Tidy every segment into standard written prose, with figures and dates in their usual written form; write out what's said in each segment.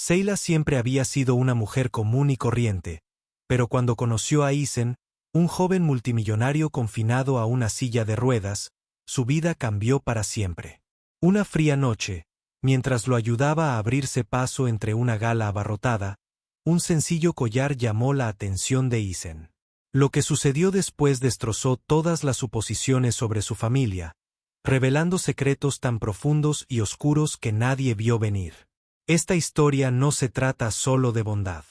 Seila siempre había sido una mujer común y corriente, pero cuando conoció a Isen, un joven multimillonario confinado a una silla de ruedas, su vida cambió para siempre. Una fría noche, mientras lo ayudaba a abrirse paso entre una gala abarrotada, un sencillo collar llamó la atención de Isen. Lo que sucedió después destrozó todas las suposiciones sobre su familia, revelando secretos tan profundos y oscuros que nadie vio venir. Esta historia no se trata solo de bondad.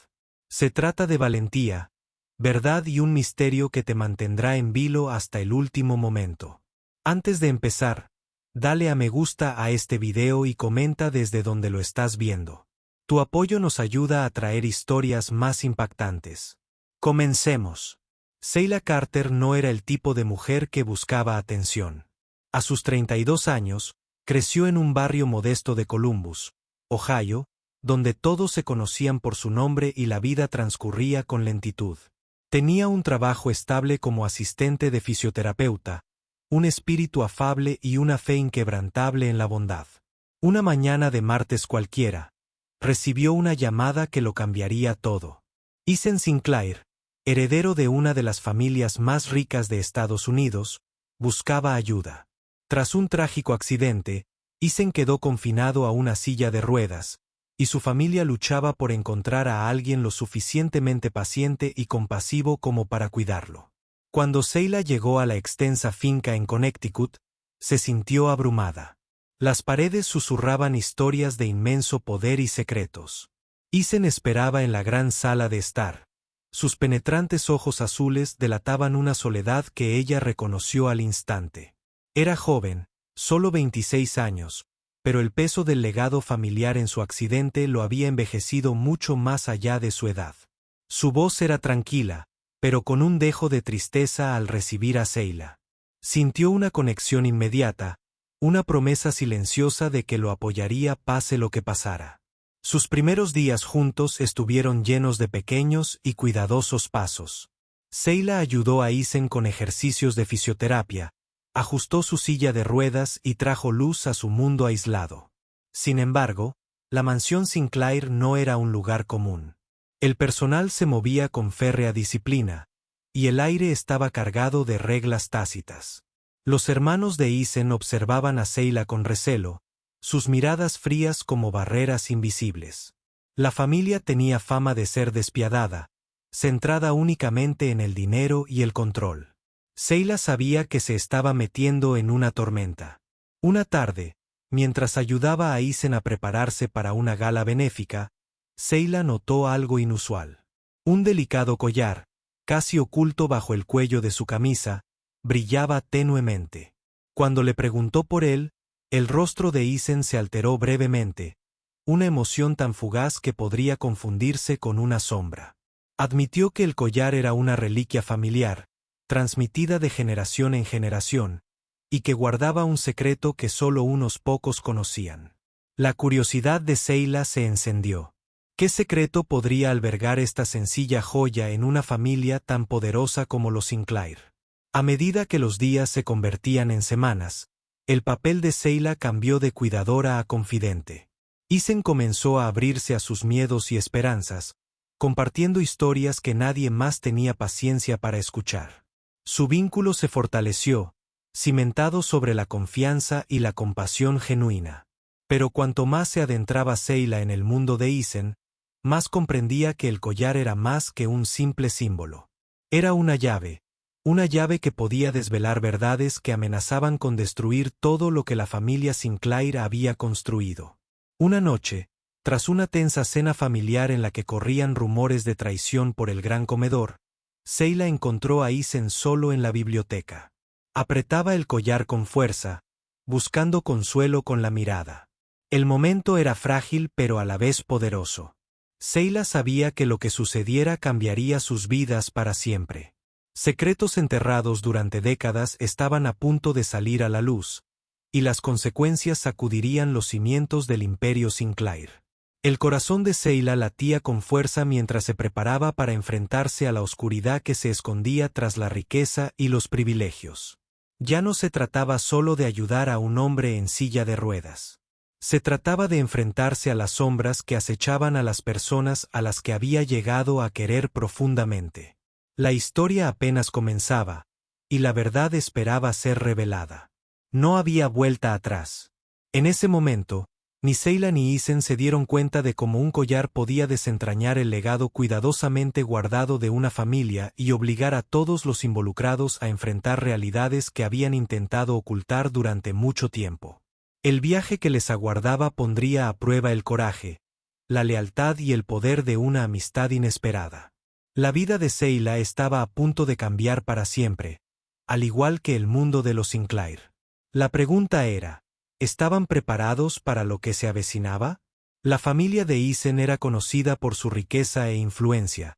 Se trata de valentía, verdad y un misterio que te mantendrá en vilo hasta el último momento. Antes de empezar, dale a me gusta a este video y comenta desde donde lo estás viendo. Tu apoyo nos ayuda a traer historias más impactantes. Comencemos. Seila Carter no era el tipo de mujer que buscaba atención. A sus 32 años, creció en un barrio modesto de Columbus, Ohio, donde todos se conocían por su nombre y la vida transcurría con lentitud. Tenía un trabajo estable como asistente de fisioterapeuta, un espíritu afable y una fe inquebrantable en la bondad. Una mañana de martes cualquiera, recibió una llamada que lo cambiaría todo. Isen Sinclair, heredero de una de las familias más ricas de Estados Unidos, buscaba ayuda. Tras un trágico accidente, Isen quedó confinado a una silla de ruedas, y su familia luchaba por encontrar a alguien lo suficientemente paciente y compasivo como para cuidarlo. Cuando Seila llegó a la extensa finca en Connecticut, se sintió abrumada. Las paredes susurraban historias de inmenso poder y secretos. Isen esperaba en la gran sala de estar. Sus penetrantes ojos azules delataban una soledad que ella reconoció al instante. Era joven, solo 26 años, pero el peso del legado familiar en su accidente lo había envejecido mucho más allá de su edad. Su voz era tranquila, pero con un dejo de tristeza al recibir a Seila. Sintió una conexión inmediata, una promesa silenciosa de que lo apoyaría pase lo que pasara. Sus primeros días juntos estuvieron llenos de pequeños y cuidadosos pasos. Seila ayudó a Isen con ejercicios de fisioterapia, ajustó su silla de ruedas y trajo luz a su mundo aislado. Sin embargo, la mansión Sinclair no era un lugar común. El personal se movía con férrea disciplina, y el aire estaba cargado de reglas tácitas. Los hermanos de Isen observaban a Seila con recelo, sus miradas frías como barreras invisibles. La familia tenía fama de ser despiadada, centrada únicamente en el dinero y el control. Seila sabía que se estaba metiendo en una tormenta. Una tarde, mientras ayudaba a Isen a prepararse para una gala benéfica, Seila notó algo inusual. Un delicado collar, casi oculto bajo el cuello de su camisa, brillaba tenuemente. Cuando le preguntó por él, el rostro de Isen se alteró brevemente, una emoción tan fugaz que podría confundirse con una sombra. Admitió que el collar era una reliquia familiar, transmitida de generación en generación, y que guardaba un secreto que solo unos pocos conocían. La curiosidad de Seila se encendió. ¿Qué secreto podría albergar esta sencilla joya en una familia tan poderosa como los Sinclair? A medida que los días se convertían en semanas, el papel de Seila cambió de cuidadora a confidente. Isen comenzó a abrirse a sus miedos y esperanzas, compartiendo historias que nadie más tenía paciencia para escuchar. Su vínculo se fortaleció, cimentado sobre la confianza y la compasión genuina. Pero cuanto más se adentraba Seila en el mundo de Isen, más comprendía que el collar era más que un simple símbolo. Era una llave que podía desvelar verdades que amenazaban con destruir todo lo que la familia Sinclair había construido. Una noche, tras una tensa cena familiar en la que corrían rumores de traición por el gran comedor, Seila encontró a Isen solo en la biblioteca. Apretaba el collar con fuerza, buscando consuelo con la mirada. El momento era frágil pero a la vez poderoso. Seila sabía que lo que sucediera cambiaría sus vidas para siempre. Secretos enterrados durante décadas estaban a punto de salir a la luz, y las consecuencias sacudirían los cimientos del imperio Sinclair. El corazón de Seila latía con fuerza mientras se preparaba para enfrentarse a la oscuridad que se escondía tras la riqueza y los privilegios. Ya no se trataba solo de ayudar a un hombre en silla de ruedas. Se trataba de enfrentarse a las sombras que acechaban a las personas a las que había llegado a querer profundamente. La historia apenas comenzaba, y la verdad esperaba ser revelada. No había vuelta atrás. En ese momento, ni Sayla ni Isen se dieron cuenta de cómo un collar podía desentrañar el legado cuidadosamente guardado de una familia y obligar a todos los involucrados a enfrentar realidades que habían intentado ocultar durante mucho tiempo. El viaje que les aguardaba pondría a prueba el coraje, la lealtad y el poder de una amistad inesperada. La vida de Sayla estaba a punto de cambiar para siempre, al igual que el mundo de los Sinclair. La pregunta era, ¿estaban preparados para lo que se avecinaba? La familia de Isen era conocida por su riqueza e influencia,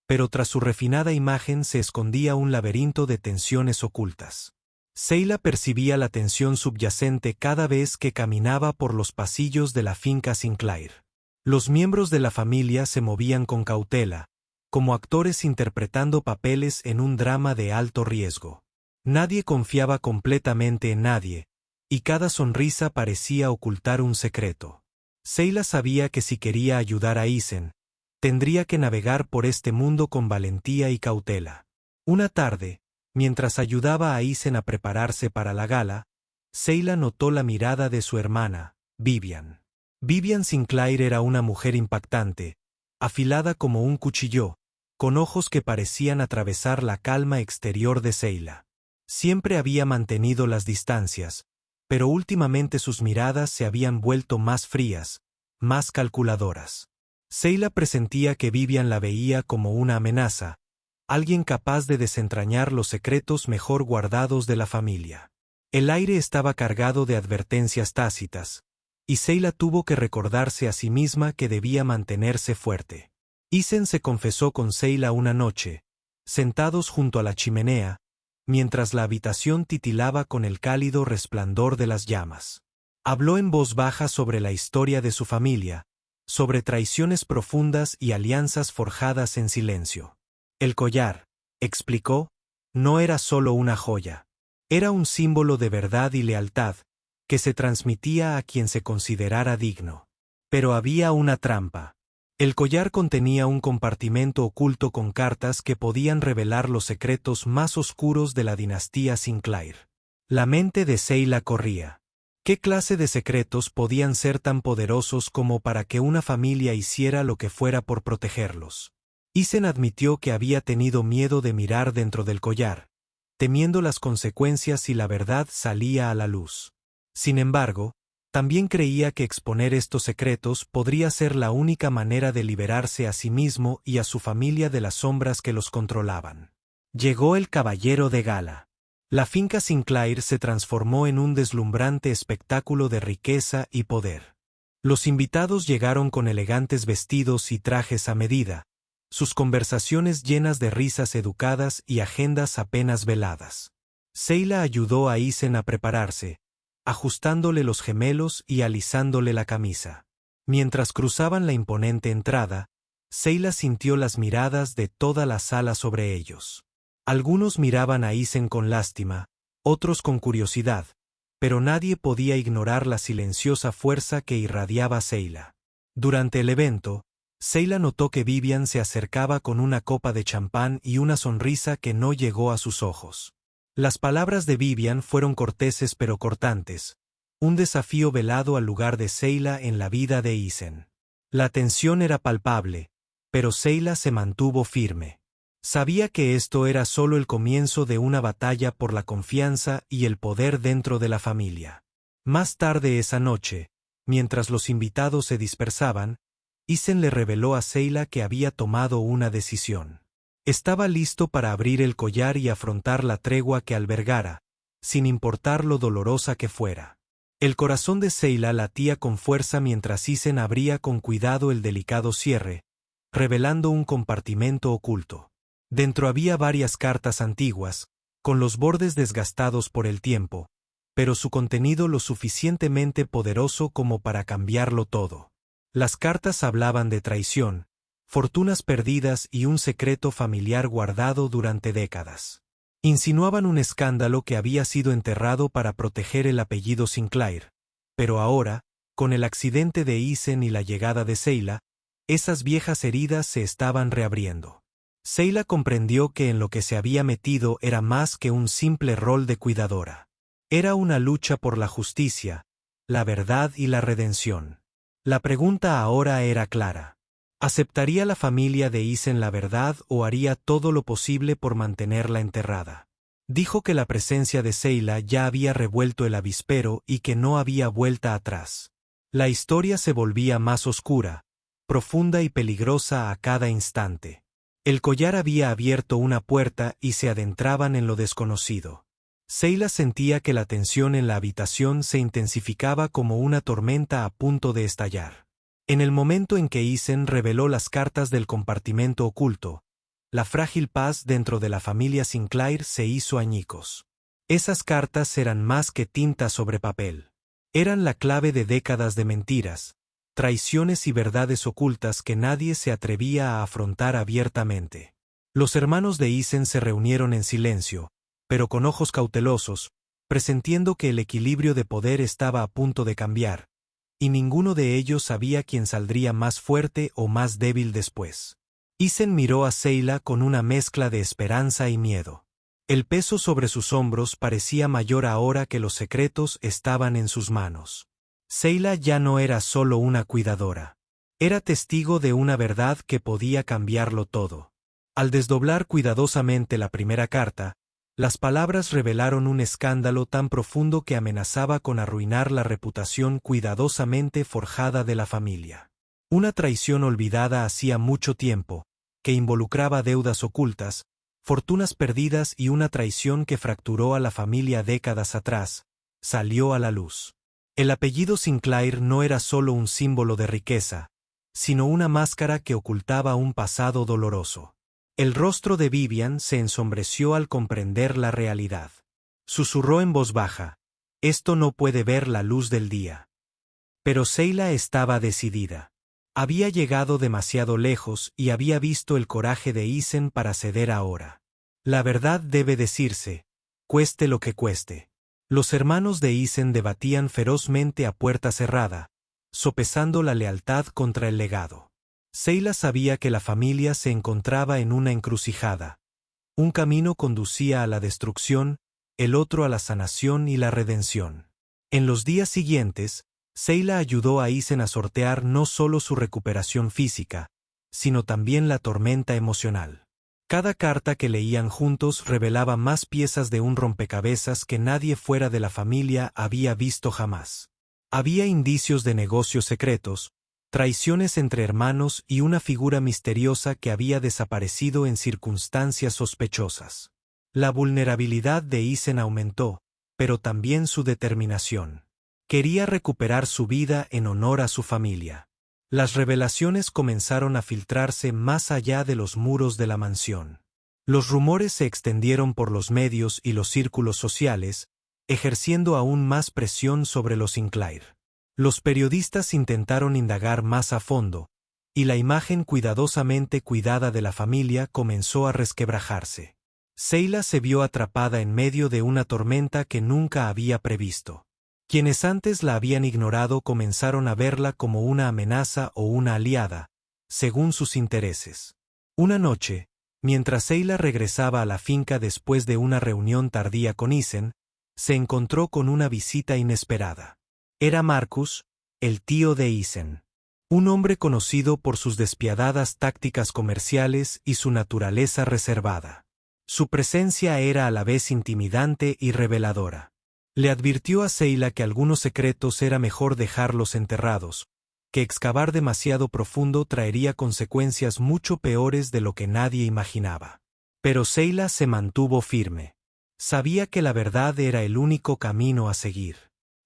pero tras su refinada imagen se escondía un laberinto de tensiones ocultas. Sayla percibía la tensión subyacente cada vez que caminaba por los pasillos de la finca Sinclair. Los miembros de la familia se movían con cautela, como actores interpretando papeles en un drama de alto riesgo. Nadie confiaba completamente en nadie, y cada sonrisa parecía ocultar un secreto. Sayla sabía que si quería ayudar a Isen, tendría que navegar por este mundo con valentía y cautela. Una tarde, mientras ayudaba a Isen a prepararse para la gala, Sayla notó la mirada de su hermana, Vivian. Vivian Sinclair era una mujer impactante, afilada como un cuchillo, con ojos que parecían atravesar la calma exterior de Sayla. Siempre había mantenido las distancias, pero últimamente sus miradas se habían vuelto más frías, más calculadoras. Sayla presentía que Vivian la veía como una amenaza, alguien capaz de desentrañar los secretos mejor guardados de la familia. El aire estaba cargado de advertencias tácitas, y Sayla tuvo que recordarse a sí misma que debía mantenerse fuerte. Isen se confesó con Sayla una noche, sentados junto a la chimenea, mientras la habitación titilaba con el cálido resplandor de las llamas. Habló en voz baja sobre la historia de su familia, sobre traiciones profundas y alianzas forjadas en silencio. El collar, explicó, no era solo una joya. Era un símbolo de verdad y lealtad, que se transmitía a quien se considerara digno. Pero había una trampa. El collar contenía un compartimento oculto con cartas que podían revelar los secretos más oscuros de la dinastía Sinclair. La mente de Sayla corría. ¿Qué clase de secretos podían ser tan poderosos como para que una familia hiciera lo que fuera por protegerlos? Isen admitió que había tenido miedo de mirar dentro del collar, temiendo las consecuencias si la verdad salía a la luz. Sin embargo, también creía que exponer estos secretos podría ser la única manera de liberarse a sí mismo y a su familia de las sombras que los controlaban. Llegó el caballero de gala. La finca Sinclair se transformó en un deslumbrante espectáculo de riqueza y poder. Los invitados llegaron con elegantes vestidos y trajes a medida, sus conversaciones llenas de risas educadas y agendas apenas veladas. Sayla ayudó a Isen a prepararse, ajustándole los gemelos y alisándole la camisa. Mientras cruzaban la imponente entrada, Sayla sintió las miradas de toda la sala sobre ellos. Algunos miraban a Isen con lástima, otros con curiosidad, pero nadie podía ignorar la silenciosa fuerza que irradiaba Sayla. Durante el evento, Sayla notó que Vivian se acercaba con una copa de champán y una sonrisa que no llegó a sus ojos. Las palabras de Vivian fueron corteses pero cortantes, un desafío velado al lugar de Sayla en la vida de Isen. La tensión era palpable, pero Sayla se mantuvo firme. Sabía que esto era solo el comienzo de una batalla por la confianza y el poder dentro de la familia. Más tarde esa noche, mientras los invitados se dispersaban, Isen le reveló a Sayla que había tomado una decisión. Estaba listo para abrir el collar y afrontar la tregua que albergara, sin importar lo dolorosa que fuera. El corazón de Sayla latía con fuerza mientras Isen abría con cuidado el delicado cierre, revelando un compartimento oculto. Dentro había varias cartas antiguas, con los bordes desgastados por el tiempo, pero su contenido lo suficientemente poderoso como para cambiarlo todo. Las cartas hablaban de traición, fortunas perdidas y un secreto familiar guardado durante décadas. Insinuaban un escándalo que había sido enterrado para proteger el apellido Sinclair, pero ahora, Con el accidente de Isen y la llegada de Seila, esas viejas heridas se estaban reabriendo. Seila comprendió que en lo que se había metido era más que un simple rol de cuidadora. Era una lucha por la justicia, la verdad y la redención. La pregunta ahora era clara. ¿Aceptaría la familia de Isen la verdad o haría todo lo posible por mantenerla enterrada? Dijo que la presencia de Seila ya había revuelto el avispero y que no había vuelta atrás. La historia se volvía más oscura, profunda y peligrosa a cada instante. El collar había abierto una puerta y se adentraban en lo desconocido. Seila sentía que la tensión en la habitación se intensificaba como una tormenta a punto de estallar. En el momento en que Isen reveló las cartas del compartimento oculto, la frágil paz dentro de la familia Sinclair se hizo añicos. Esas cartas eran más que tinta sobre papel. Eran la clave de décadas de mentiras, traiciones y verdades ocultas que nadie se atrevía a afrontar abiertamente. Los hermanos de Isen se reunieron en silencio, pero con ojos cautelosos, presintiendo que el equilibrio de poder estaba a punto de cambiar, y ninguno de ellos sabía quién saldría más fuerte o más débil después. Isen miró a Seila con una mezcla de esperanza y miedo. El peso sobre sus hombros parecía mayor ahora que los secretos estaban en sus manos. Seila ya no era solo una cuidadora. Era testigo de una verdad que podía cambiarlo todo. Al desdoblar cuidadosamente la primera carta, las palabras revelaron un escándalo tan profundo que amenazaba con arruinar la reputación cuidadosamente forjada de la familia. Una traición olvidada hacía mucho tiempo, que involucraba deudas ocultas, fortunas perdidas y una traición que fracturó a la familia décadas atrás, salió a la luz. El apellido Sinclair no era solo un símbolo de riqueza, sino una máscara que ocultaba un pasado doloroso. El rostro de Vivian se ensombreció al comprender la realidad. Susurró en voz baja: «Esto no puede ver la luz del día». Pero Seila estaba decidida. Había llegado demasiado lejos y había visto el coraje de Isen para ceder ahora. La verdad debe decirse, cueste lo que cueste. Los hermanos de Isen debatían ferozmente a puerta cerrada, sopesando la lealtad contra el legado. Seila sabía que la familia se encontraba en una encrucijada. Un camino conducía a la destrucción, el otro a la sanación y la redención. En los días siguientes, Seila ayudó a Isen a sortear no solo su recuperación física, sino también la tormenta emocional. Cada carta que leían juntos revelaba más piezas de un rompecabezas que nadie fuera de la familia había visto jamás. Había indicios de negocios secretos, traiciones entre hermanos y una figura misteriosa que había desaparecido en circunstancias sospechosas. La vulnerabilidad de Isen aumentó, pero también su determinación. Quería recuperar su vida en honor a su familia. Las revelaciones comenzaron a filtrarse más allá de los muros de la mansión. Los rumores se extendieron por los medios y los círculos sociales, ejerciendo aún más presión sobre los Sinclair. Los periodistas intentaron indagar más a fondo, y la imagen cuidadosamente cuidada de la familia comenzó a resquebrajarse. Seila se vio atrapada en medio de una tormenta que nunca había previsto. Quienes antes la habían ignorado comenzaron a verla como una amenaza o una aliada, según sus intereses. Una noche, mientras Seila regresaba a la finca después de una reunión tardía con Isen, se encontró con una visita inesperada. Era Marcus, el tío de Isen. Un hombre conocido por sus despiadadas tácticas comerciales y su naturaleza reservada. Su presencia era a la vez intimidante y reveladora. Le advirtió a Seila que algunos secretos era mejor dejarlos enterrados, que excavar demasiado profundo traería consecuencias mucho peores de lo que nadie imaginaba. Pero Seila se mantuvo firme. Sabía que la verdad era el único camino a seguir.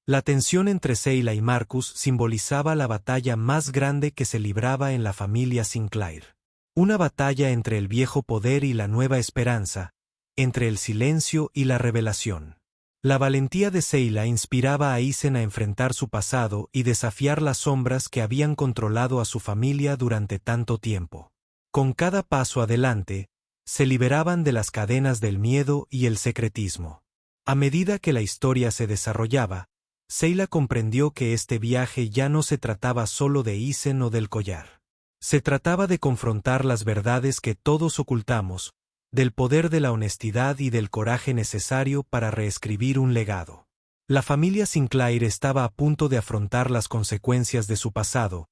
La tensión entre Seila y Marcus simbolizaba la batalla más grande que se libraba en la familia Sinclair. Una batalla entre el viejo poder y la nueva esperanza, entre el silencio y la revelación. La valentía de Seila inspiraba a Isen a enfrentar su pasado y desafiar las sombras que habían controlado a su familia durante tanto tiempo. Con cada paso adelante, se liberaban de las cadenas del miedo y el secretismo. A medida que la historia se desarrollaba, Seila comprendió que este viaje ya no se trataba solo de Isen o del collar. Se trataba de confrontar las verdades que todos ocultamos, del poder de la honestidad y del coraje necesario para reescribir un legado. La familia Sinclair estaba a punto de afrontar las consecuencias de su pasado,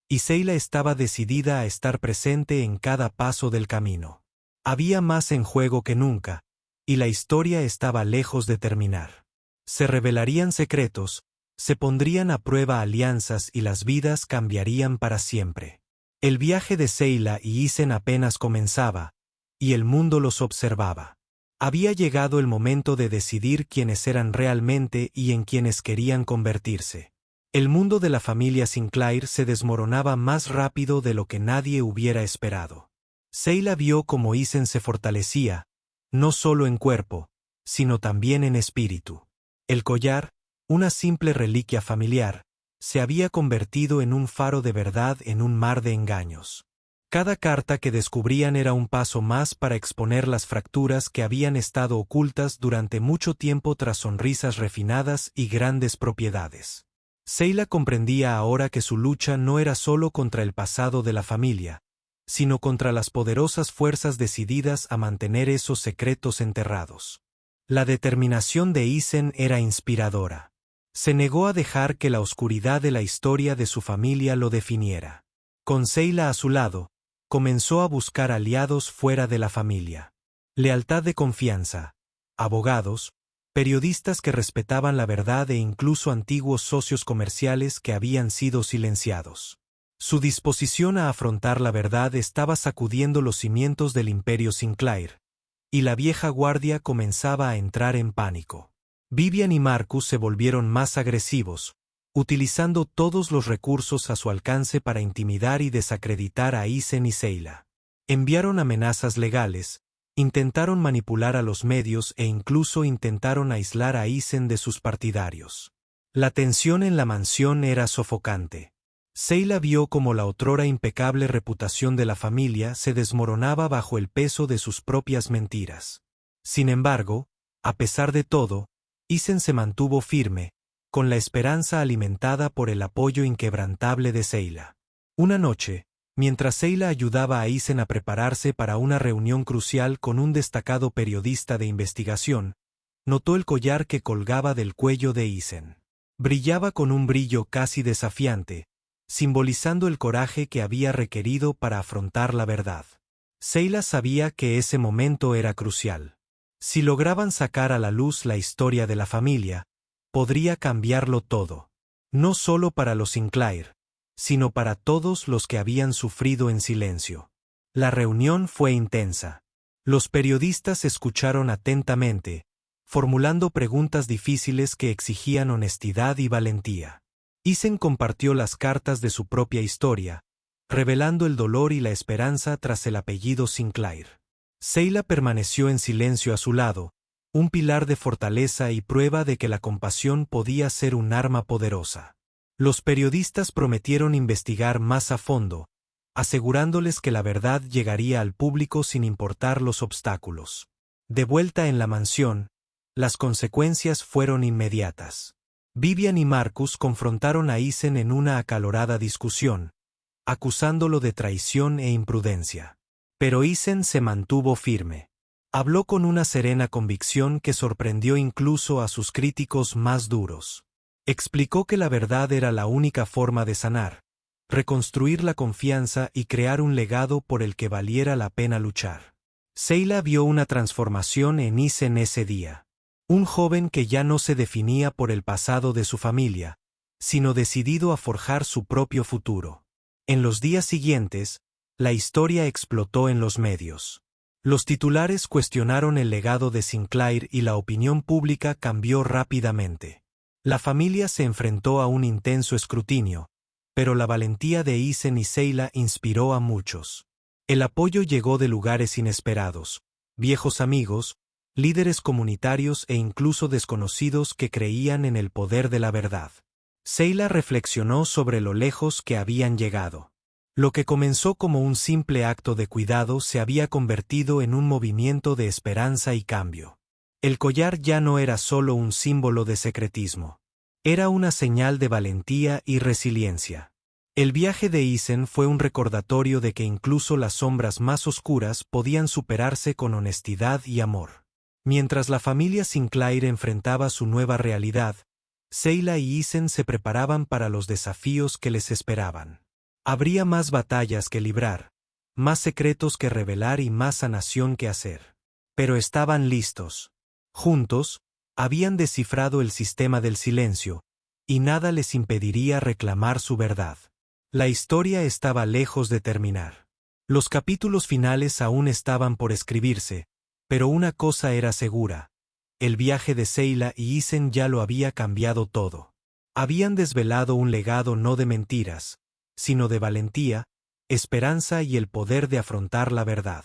y Seila estaba decidida a estar presente en cada paso del camino. Había más en juego que nunca, y la historia estaba lejos de terminar. Se revelarían secretos, se pondrían a prueba alianzas y las vidas cambiarían para siempre. El viaje de Seila y Isen apenas comenzaba, y el mundo los observaba. Había llegado el momento de decidir quiénes eran realmente y en quienes querían convertirse. El mundo de la familia Sinclair se desmoronaba más rápido de lo que nadie hubiera esperado. Seila vio cómo Isen se fortalecía, no solo en cuerpo, sino también en espíritu. El collar, una simple reliquia familiar, se había convertido en un faro de verdad en un mar de engaños. Cada carta que descubrían era un paso más para exponer las fracturas que habían estado ocultas durante mucho tiempo tras sonrisas refinadas y grandes propiedades. Seila comprendía ahora que su lucha no era solo contra el pasado de la familia, sino contra las poderosas fuerzas decididas a mantener esos secretos enterrados. La determinación de Isen era inspiradora. Se negó a dejar que la oscuridad de la historia de su familia lo definiera. Con Seila a su lado, comenzó a buscar aliados fuera de la familia. Lealtad de confianza, abogados, periodistas que respetaban la verdad e incluso antiguos socios comerciales que habían sido silenciados. Su disposición a afrontar la verdad estaba sacudiendo los cimientos del imperio Sinclair, y la vieja guardia comenzaba a entrar en pánico. Vivian y Marcus se volvieron más agresivos, utilizando todos los recursos a su alcance para intimidar y desacreditar a Isen y Seila. Enviaron amenazas legales, intentaron manipular a los medios e incluso intentaron aislar a Isen de sus partidarios. La tensión en la mansión era sofocante. Seila vio cómo la otrora impecable reputación de la familia se desmoronaba bajo el peso de sus propias mentiras. Sin embargo, a pesar de todo, Isen se mantuvo firme, con la esperanza alimentada por el apoyo inquebrantable de Seila. Una noche, mientras Seila ayudaba a Isen a prepararse para una reunión crucial con un destacado periodista de investigación, notó el collar que colgaba del cuello de Isen. Brillaba con un brillo casi desafiante, simbolizando el coraje que había requerido para afrontar la verdad. Seila sabía que ese momento era crucial. Si lograban sacar a la luz la historia de la familia, podría cambiarlo todo. No solo para los Sinclair, sino para todos los que habían sufrido en silencio. La reunión fue intensa. Los periodistas escucharon atentamente, formulando preguntas difíciles que exigían honestidad y valentía. Isen compartió las cartas de su propia historia, revelando el dolor y la esperanza tras el apellido Sinclair. Seila permaneció en silencio a su lado, un pilar de fortaleza y prueba de que la compasión podía ser un arma poderosa. Los periodistas prometieron investigar más a fondo, asegurándoles que la verdad llegaría al público sin importar los obstáculos. De vuelta en la mansión, las consecuencias fueron inmediatas. Vivian y Marcus confrontaron a Isen en una acalorada discusión, acusándolo de traición e imprudencia. Pero Isen se mantuvo firme. Habló con una serena convicción que sorprendió incluso a sus críticos más duros. Explicó que la verdad era la única forma de sanar, reconstruir la confianza y crear un legado por el que valiera la pena luchar. Seila vio una transformación en Isen ese día. Un joven que ya no se definía por el pasado de su familia, sino decidido a forjar su propio futuro. En los días siguientes, la historia explotó en los medios. Los titulares cuestionaron el legado de Sinclair y la opinión pública cambió rápidamente. La familia se enfrentó a un intenso escrutinio, pero la valentía de Isen y Seila inspiró a muchos. El apoyo llegó de lugares inesperados, viejos amigos, líderes comunitarios e incluso desconocidos que creían en el poder de la verdad. Seila reflexionó sobre lo lejos que habían llegado. Lo que comenzó como un simple acto de cuidado se había convertido en un movimiento de esperanza y cambio. El collar ya no era solo un símbolo de secretismo. Era una señal de valentía y resiliencia. El viaje de Isen fue un recordatorio de que incluso las sombras más oscuras podían superarse con honestidad y amor. Mientras la familia Sinclair enfrentaba su nueva realidad, Seila y Isen se preparaban para los desafíos que les esperaban. Habría más batallas que librar, más secretos que revelar y más sanación que hacer. Pero estaban listos. Juntos, habían descifrado el sistema del silencio, y nada les impediría reclamar su verdad. La historia estaba lejos de terminar. Los capítulos finales aún estaban por escribirse, pero una cosa era segura. El viaje de Seila y Isen ya lo había cambiado todo. Habían desvelado un legado no de mentiras, sino de valentía, esperanza y el poder de afrontar la verdad.